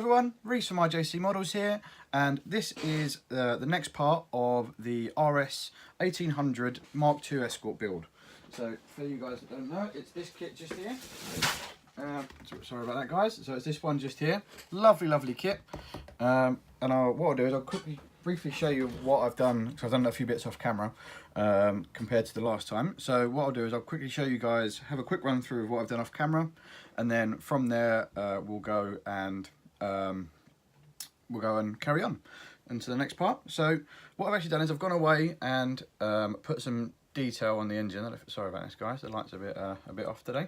everyone, Reese from RJC Models here, and this is the next part of the RS1800 Mark II Escort build. So for you guys that don't know, it's this kit just here. Sorry about that, guys. So it's this one just here. Lovely kit. And what I'll do is I'll briefly show you what I've done, because I've done a few bits off camera compared to the last time. So what I'll do is I'll quickly show you guys, have a quick run through of what I've done off camera, and then from there we'll go and carry on into the next part. So what I've actually done is I've gone away and put some detail on the engine. Sorry about this, guys, the light's a bit off today.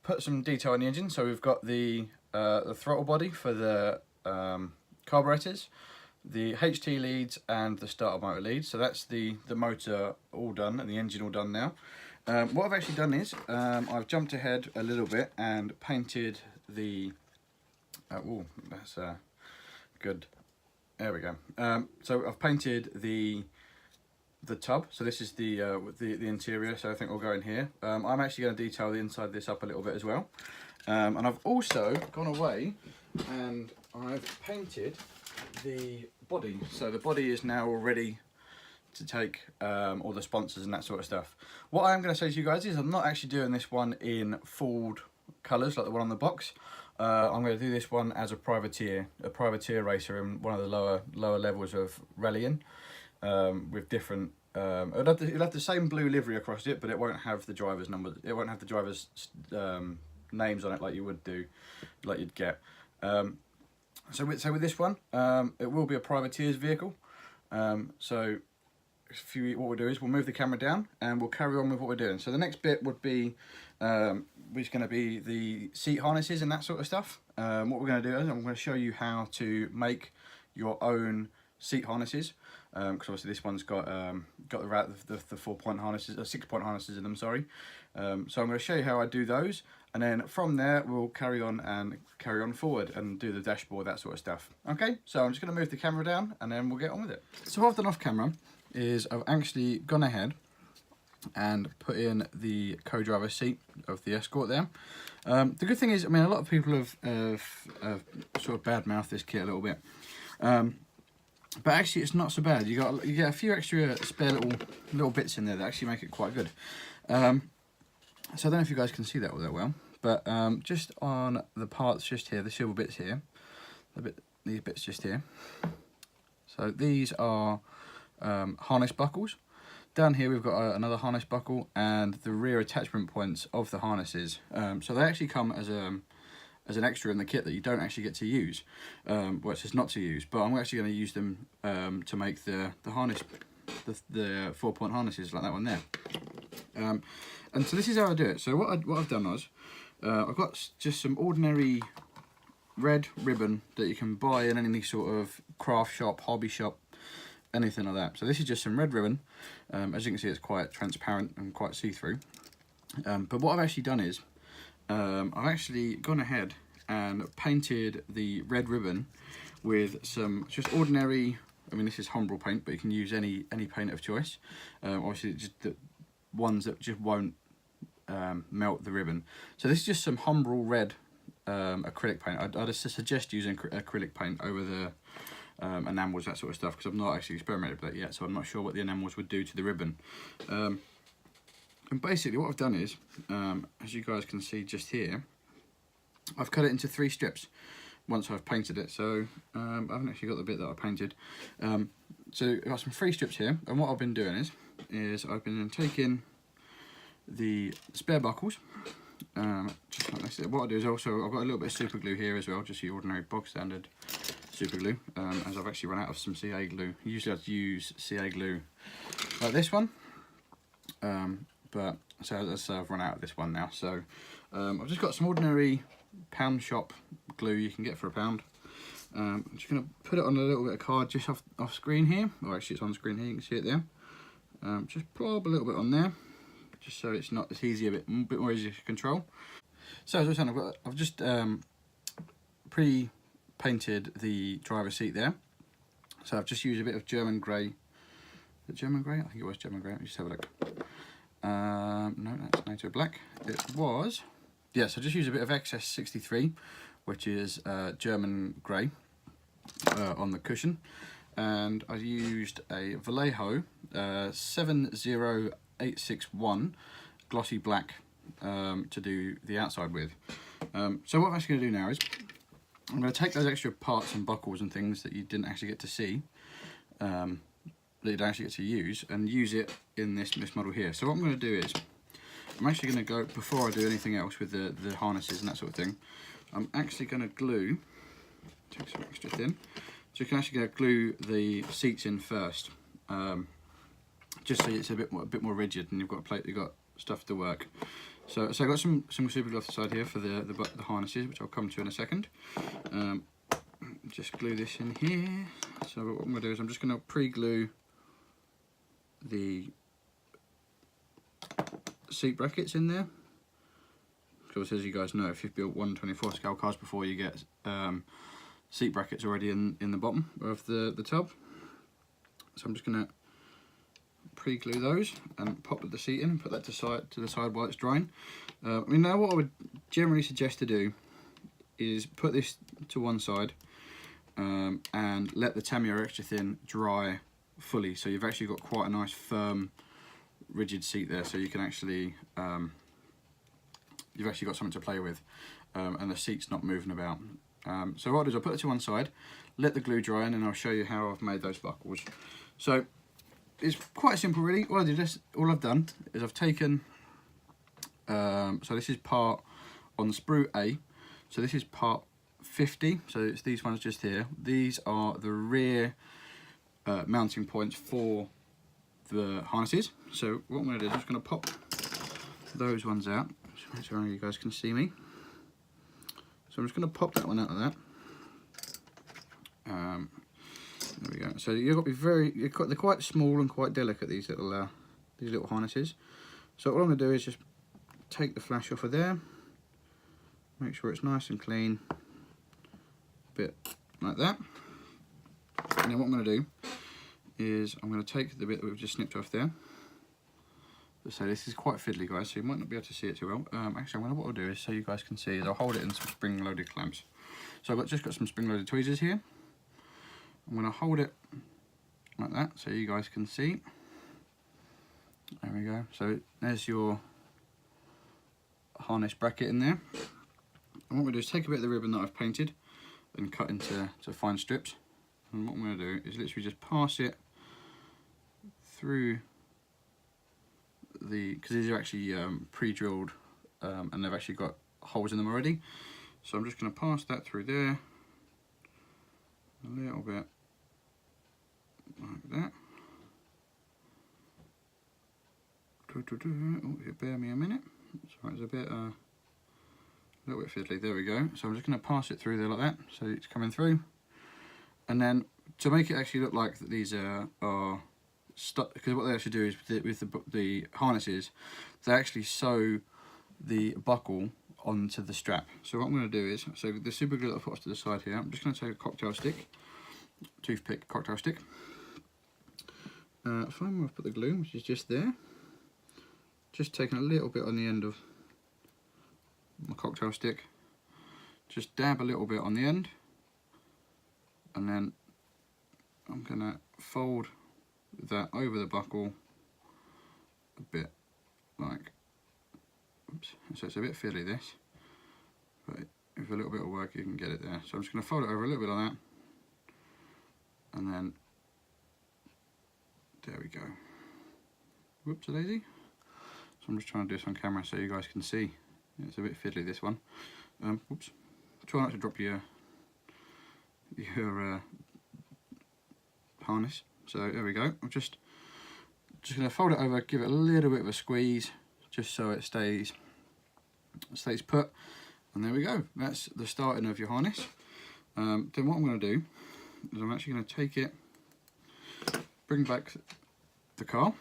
Put some detail on the engine. So we've got the throttle body for the carburetors, the HT leads and the starter motor leads. So that's the motor all done and the engine all done now. What I've actually done is I've jumped ahead a little bit and painted the oh, that's good, there we go. So I've painted the tub. So this is the interior, so I think we'll go in here. I'm actually going to detail the inside of this up a little bit as well. And I've also gone away and I've painted the body. So the body is now all ready to take all the sponsors and that sort of stuff. What I am going to say to you guys is I'm not actually doing this one in full colours like the one on the box. I'm going to do this one as a privateer racer in one of the lower levels of rallying, with different. It'll have the same blue livery across it, but it won't have the driver's number. It won't have the driver's names on it like you would do, like you'd get. So with this one, it will be a privateer's vehicle. So what we'll do is we'll move the camera down and we'll carry on with what we're doing. So the next bit would be which is going to be the seat harnesses and that sort of stuff. What we're going to do is I'm going to show you how to make your own seat harnesses, because obviously this one's got the 4-point harnesses, 6-point harnesses in them. Sorry. So I'm going to show you how I do those, and then from there we'll carry on forward and do the dashboard, that sort of stuff. Okay, so I'm just going to move the camera down and then we'll get on with it. So what I've done off camera is I've actually gone ahead and put in the co-driver seat of the Escort there. The good thing is, I mean, a lot of people have sort of bad-mouthed this kit a little bit, but actually it's not so bad. You get a few extra spare little bits in there that actually make it quite good. So I don't know if you guys can see that all that well, but just on the parts just here, the silver bits here, these bits just here. So these are harness buckles. Down here we've got another harness buckle and the rear attachment points of the harnesses. So they actually come as an extra in the kit that you don't actually get to use. Well, it's just not to use, but I'm actually going to use them to make the harness, the 4-point harnesses like that one there. And so this is how I do it. So what I've done was I've got just some ordinary red ribbon that you can buy in any sort of craft shop, hobby shop, anything like that. So this is just some red ribbon. As you can see, it's quite transparent and quite see-through. But what I've actually done is I've actually gone ahead and painted the red ribbon with some just ordinary, I mean this is Humbrol paint, but you can use any paint of choice. Obviously just the ones that just won't melt the ribbon. So this is just some Humbrol red acrylic paint. I'd suggest using acrylic paint over the enamels, that sort of stuff, because I've not actually experimented with that yet, so I'm not sure what the enamels would do to the ribbon. And basically what I've done is, as you guys can see just here, I've cut it into 3 strips once I've painted it. So I haven't actually got the bit that I painted. So I've got some 3 strips here, and what I've been doing is I've been taking the spare buckles, just like this. What I do is also, I've got a little bit of super glue here as well, just your ordinary bog standard super glue, as I've actually run out of some CA glue. Usually I'd use CA glue like this one, but so I've run out of this one now. So I've just got some ordinary pound shop glue you can get for £1. I'm just going to put it on a little bit of card just off screen here, or actually it's on screen here, you can see it there. Just prob a little bit on there, just so it's not as easy, a bit more easy to control. So as I was saying, I've just pre-painted the driver's seat there. So I've just used a bit of German grey. Is it German grey? I think it was German grey. Let me just have a look. No, that's NATO black. It was, yes, I just used a bit of XS63 which is German grey on the cushion, and I used a Vallejo 70861 glossy black to do the outside with. So what I'm actually going to do now is I'm going to take those extra parts and buckles and things that you didn't actually get to see, that you don't actually get to use, and use it in this model here. So what I'm going to do is, I'm actually going to go, before I do anything else with the harnesses and that sort of thing, I'm actually going to glue, take some extra thin, so you can actually glue the seats in first, just so it's a bit more rigid and you've got stuff to work. So I've got some super glue off the side here for the harnesses, which I'll come to in a second. Just glue this in here. So what I'm going to do is I'm just going to pre-glue the seat brackets in there. Because as you guys know, if you've built 1/24 scale cars before, you get seat brackets already in the bottom of the tub. So I'm just going to pre-glue those and pop the seat in and put that to the side while it's drying. I mean, now what I would generally suggest to do is put this to one side and let the Tamiya extra thin dry fully, so you've actually got quite a nice firm rigid seat there, so you can actually you've actually got something to play with, and the seat's not moving about. So what I'll do is I'll put it to one side, let the glue dry, and then I'll show you how I've made those buckles. So it's quite simple really. All I've done is I've taken, so this is part on the sprue A, so this is part 50, so it's these ones just here. These are the rear mounting points for the harnesses. So what I'm going to do is I'm just going to pop those ones out, just make sure you guys can see me. So I'm just going to pop that one out of that. There we go. So you've got to be they're quite small and quite delicate, these little harnesses. So what I'm going to do is just take the flash off of there, make sure it's nice and clean, a bit like that. And then what I'm going to do is I'm going to take the bit that we've just snipped off there. So this is quite fiddly, guys, so you might not be able to see it too well. Actually, what I'll do is, so you guys can see, is I'll hold it in some spring-loaded clamps. So I've just got some spring-loaded tweezers here. I'm going to hold it like that so you guys can see. There we go. So there's your harness bracket in there. And what we do is take a bit of the ribbon that I've painted and cut into fine strips. And what I'm going to do is literally just pass it through because these are actually pre-drilled and they've actually got holes in them already. So I'm just going to pass that through there a little bit like that. Oh, bear me a minute. Sorry, it's a little bit fiddly. There we go. So I'm just going to pass it through there like that, so it's coming through. And then to make it actually look like that these are stuck, because what they actually do is with the harnesses, they actually sew the buckle onto the strap. So what I'm going to do is, so the super glue that I put off to the side here, I'm just going to take a cocktail stick, toothpick cocktail stick. Find where I've put the glue, which is just there. Just taking a little bit on the end of my cocktail stick, just dab a little bit on the end, and then I'm going to fold that over the buckle a bit like, oops, so it's a bit fiddly this, but with a little bit of work you can get it there. So I'm just going to fold it over a little bit like that, and then there we go. Whoops a daisy. So I'm just trying to do this on camera so you guys can see. It's a bit fiddly this one. Whoops. Try not to drop your harness. So there we go. I'm just going to fold it over, give it a little bit of a squeeze, just so it stays put. And there we go. That's the starting of your harness. Then what I'm going to do is I'm actually going to take it, bring back the car,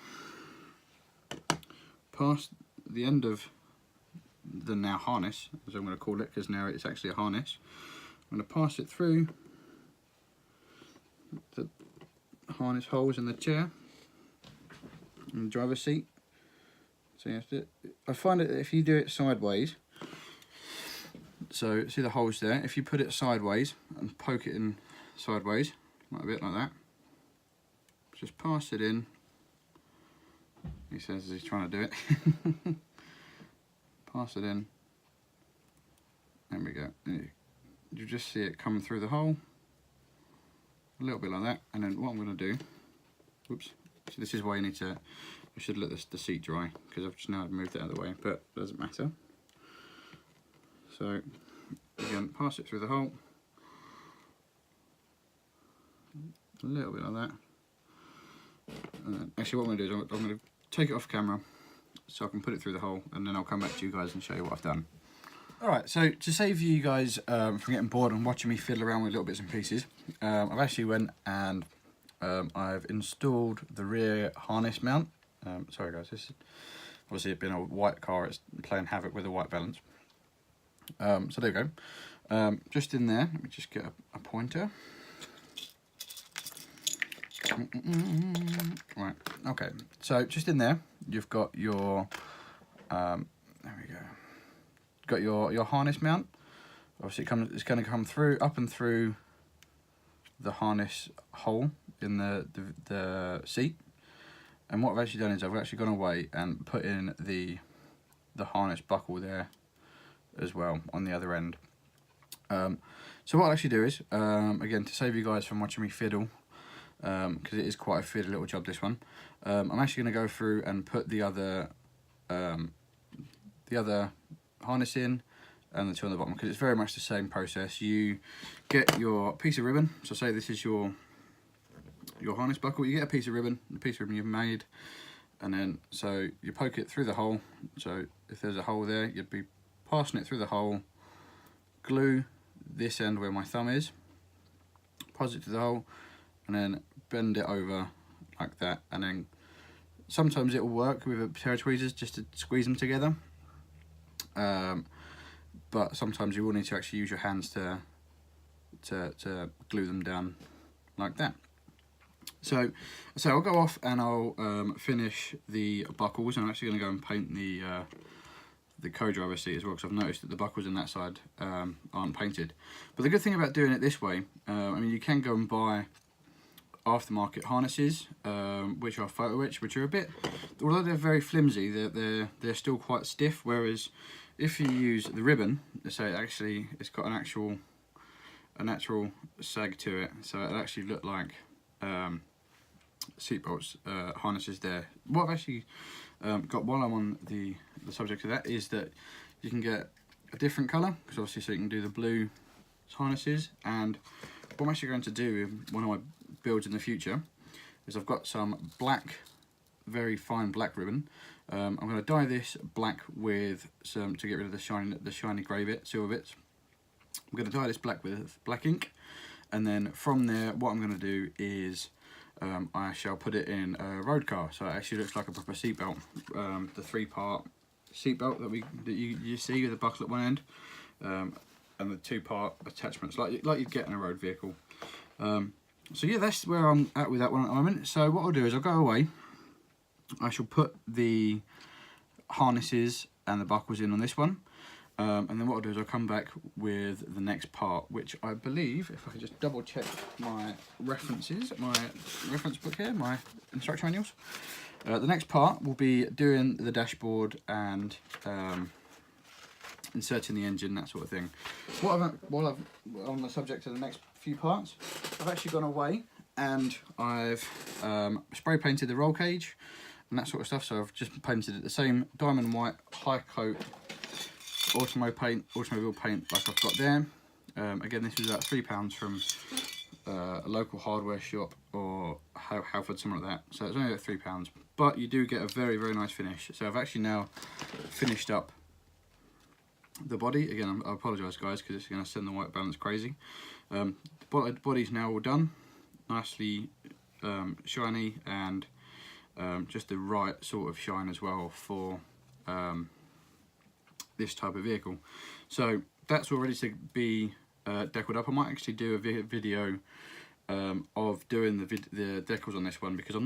past the end of the now harness, as I'm going to call it, because now it's actually a harness. I'm going to pass it through the harness holes in the chair and the driver's seat. So you have to, I find that if you do it sideways, So see the holes there? If you put it sideways and poke it in sideways, like a bit like that, just pass it in. He says he's trying to do it. Pass it in. There we go. You just see it coming through the hole. A little bit like that. And then what I'm going to do, whoops. So this is why you need to, I should let the seat dry, because I've just now moved it out of the way, but it doesn't matter. So again, pass it through the hole. A little bit like that. And then, actually what I'm going to do is I'm going to take it off camera so I can put it through the hole, and then I'll come back to you guys and show you what I've done. Alright, so to save you guys from getting bored and watching me fiddle around with little bits and pieces, I've actually went and I've installed the rear harness mount. Sorry guys, this is obviously it being a white car, it's playing havoc with the white balance. So there you go. Just in there, let me just get a pointer. Right, okay, so just in there, you've got your, there we go. Got your harness mount. Obviously it's going to come through, up and through the harness hole in the seat. And what I've actually done is I've actually gone away and put in the harness buckle there as well on the other end. So what I'll actually do is, again, to save you guys from watching me fiddle, because it is quite a fiddly little job, this one, I'm actually going to go through and put the other harness in and the two on the bottom, because it's very much the same process. You get your piece of ribbon, so say this is your harness buckle, you get a piece of ribbon, the piece of ribbon you've made, and then so you poke it through the hole. So if there's a hole there, you'd be passing it through the hole, glue this end where my thumb is, pass it to the hole, and then bend it over like that, and then sometimes it will work with a pair of tweezers just to squeeze them together. But sometimes you will need to actually use your hands to glue them down like that. So I'll go off and I'll finish the buckles. I'm actually going to go and paint the co-driver seat as well, because I've noticed that the buckles in that side aren't painted. But the good thing about doing it this way, I mean, you can go and buy aftermarket harnesses, which are photo etched, which are a bit, although they're very flimsy, they're still quite stiff. Whereas if you use the ribbon, so it's got a natural sag to it, so it'll actually look like seat belts, harnesses there. What I've actually got while I'm on the subject of that is that you can get a different colour, because obviously so you can do the blue harnesses. And what I'm actually going to do in one of my builds in the future is I've got some black, very fine black ribbon. I'm going to dye this black with some, to get rid of the shiny grey silver bits. I'm going to dye this black with black ink, and then from there what I'm going to do is I shall put it in a road car, so it actually looks like a proper seatbelt. The 3-part seatbelt that you see with the buckle at one end, and the 2-part attachments like you'd get in a road vehicle. So yeah, that's where I'm at with that one at the moment. So what I'll do is I'll go away, I shall put the harnesses and the buckles in on this one, and then what I'll do is I'll come back with the next part, which I believe, if I can just double check my references, my reference book here, my instruction manuals, the next part will be doing the dashboard and inserting the engine, that sort of thing. While I'm on the subject of the next few parts, I've actually gone away and I've spray painted the roll cage and that sort of stuff. So I've just painted it the same diamond white high coat automobile paint like I've got there. Again, this was about £3 from a local hardware shop or Halford, something like that. So it's only about £3, but you do get a very, very nice finish. So I've actually now finished up the body. Again, I apologise guys, because it's going to send the white balance crazy. The body's now all done, nicely shiny, and just the right sort of shine as well for this type of vehicle. So that's all ready to be deckled up. I might actually do a video of doing the decals on this one, because I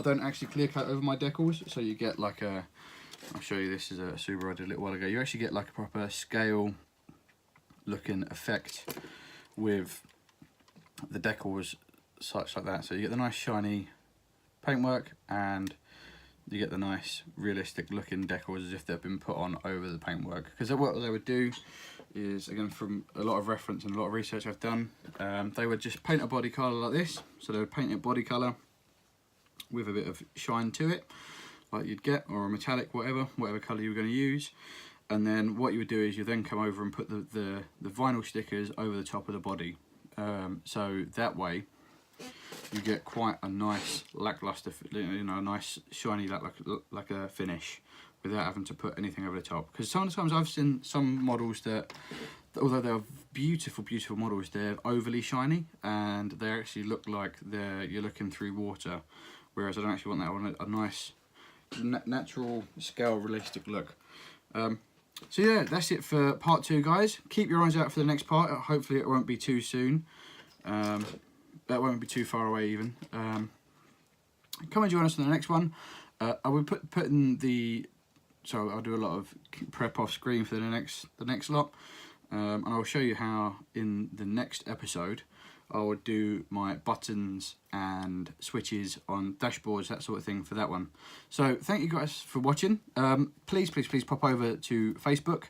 don't actually clear coat over my decals, so you get like a I'll show you this as a Subaru I did a little while ago. You actually get like a proper scale looking effect with the decals such like that. So you get the nice shiny paintwork, and you get the nice realistic looking decals as if they've been put on over the paintwork. Because what they would do is, again, from a lot of reference and a lot of research I've done, they would just paint a body colour like this. So they would paint a body colour with a bit of shine to it, like you'd get, or a metallic, whatever colour you were going to use. And then what you would do is you then come over and put the vinyl stickers over the top of the body. So that way you get quite a nice lackluster, you know, a nice shiny like a finish without having to put anything over the top. Because sometimes I've seen some models that, although they're beautiful models, they're overly shiny and they actually look like you're looking through water. Whereas I don't actually want that. I want a nice natural scale realistic look. So yeah, that's it for part 2, guys. Keep your eyes out for the next part. Hopefully it won't be too soon. That won't be too far away even. Come and join us on the next one. I will I'll do a lot of prep off screen for the next lot, and I'll show you how in the next episode I would do my buttons and switches on dashboards, that sort of thing, for that one. So thank you guys for watching. Please pop over to Facebook,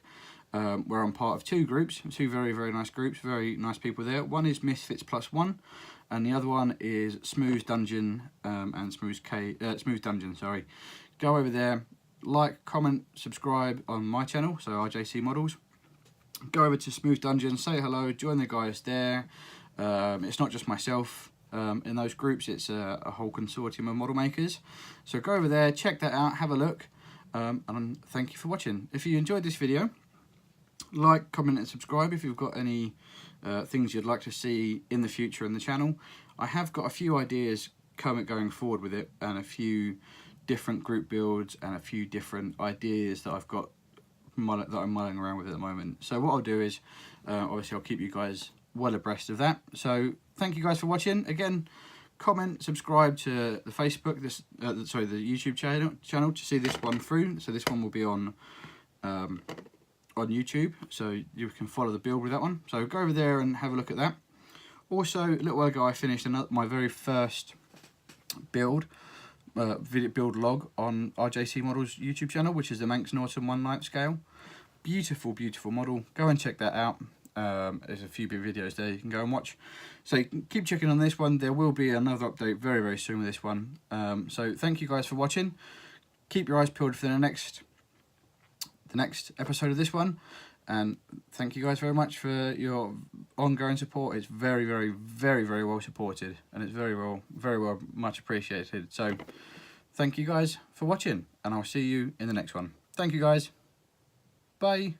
where I'm part of 2 groups, 2 very nice groups, very nice people there. One is Misfits Plus One, and the other one is Smooth Dungeon and Smooth Dungeon. Sorry, go over there, like, comment, subscribe on my channel, so RJC Models. Go over to Smooth Dungeon, say hello, join the guys there. It's not just myself in those groups; it's a whole consortium of model makers. So go over there, check that out, have a look, and thank you for watching. If you enjoyed this video, like, comment and subscribe if you've got any things you'd like to see in the future in the channel. I have got a few ideas going forward with it, and a few different group builds and a few different ideas that I've got that I'm mulling around with at the moment. So what I'll do is obviously I'll keep you guys well abreast of that. So thank you guys for watching. Again, comment, subscribe to the Facebook, the YouTube channel to see this one through. So this one will be on YouTube, so you can follow the build with that one. So go over there and have a look at that. Also, a little while ago I finished my very first build log on RJC Models YouTube channel, which is the Manx Norton 1/9 scale. Beautiful model. Go and check that out. There's a few big videos there you can go and watch. So keep checking on this one. There will be another update very soon with this one. So thank you guys for watching. Keep your eyes peeled for the next episode of this one, and thank you guys very much for your ongoing support. It's very well supported, and it's very well much appreciated. So thank you guys for watching, and I'll see you in the next one. Thank you guys. Bye.